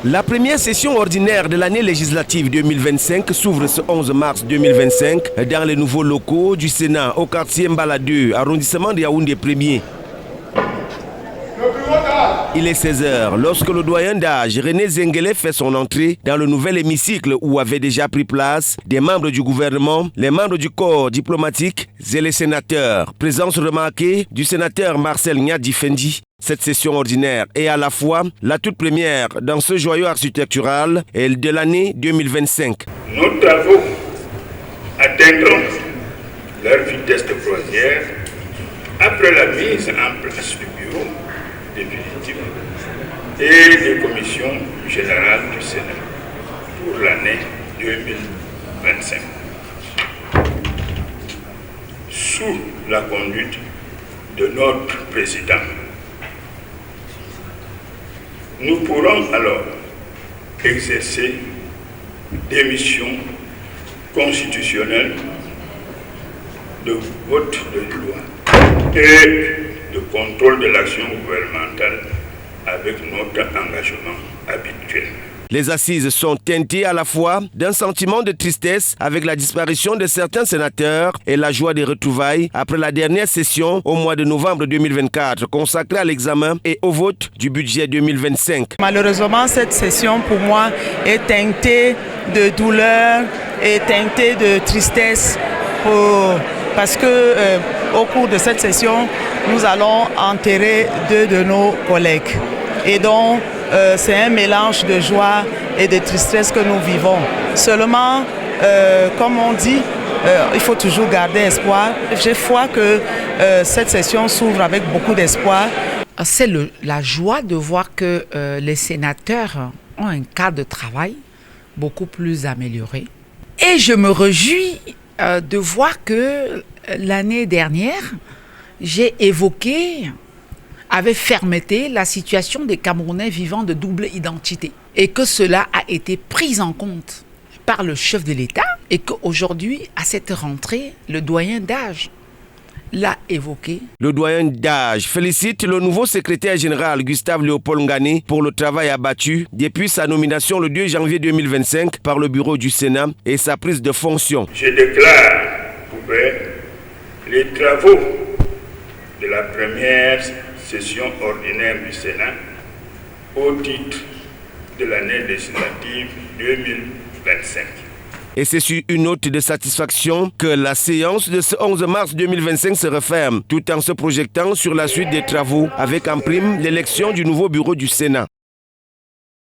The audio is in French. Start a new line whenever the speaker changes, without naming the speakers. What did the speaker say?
La première session ordinaire de l'année législative 2025 s'ouvre ce 11 mars 2025 dans les nouveaux locaux du Sénat au quartier Mbala 2, arrondissement de Yaoundé 1er. Il est 16h lorsque le doyen d'âge René Zenguele fait son entrée dans le nouvel hémicycle où avaient déjà pris place des membres du gouvernement, les membres du corps diplomatique et les sénateurs. Présence remarquée du sénateur Marcel Nyadi Fendi. Cette session ordinaire est à la fois la toute première dans ce joyau architectural et de l'année 2025.
Nos travaux atteindront leur vitesse de croisière après la mise en place du bureau définitif et des commissions générales du Sénat pour l'année 2025. Sous la conduite de notre président, nous pourrons alors exercer des missions constitutionnelles de vote de loi et de contrôle de l'action gouvernementale avec notre engagement habituel.
Les assises sont teintées à la fois d'un sentiment de tristesse avec la disparition de certains sénateurs et la joie des retrouvailles après la dernière session au mois de novembre 2024 consacrée à l'examen et au vote du budget 2025.
Malheureusement, cette session pour moi est teintée de douleur et teintée de tristesse parce que au cours de cette session, nous allons enterrer deux de nos collègues. Et donc, c'est un mélange de joie et de tristesse que nous vivons. Seulement, comme on dit, il faut toujours garder espoir. J'ai foi que cette session s'ouvre avec beaucoup d'espoir.
C'est la joie de voir que les sénateurs ont un cadre de travail beaucoup plus amélioré. Et je me réjouis de voir que l'année dernière, j'ai évoqué avec fermeté la situation des Camerounais vivant de double identité et que cela a été pris en compte par le chef de l'État et qu'aujourd'hui, à cette rentrée, le doyen d'âge l'a évoqué.
Le doyen d'âge félicite le nouveau secrétaire général Gustave Léopold Ngané pour le travail abattu depuis sa nomination le 2 janvier 2025 par le bureau du Sénat et sa prise de fonction.
Je déclare ouvert les travaux de la première session ordinaire du Sénat au titre de l'année législative 2025.
Et c'est sur une note de satisfaction que la séance de ce 11 mars 2025 se referme, tout en se projetant sur la suite des travaux avec en prime l'élection du nouveau bureau du Sénat.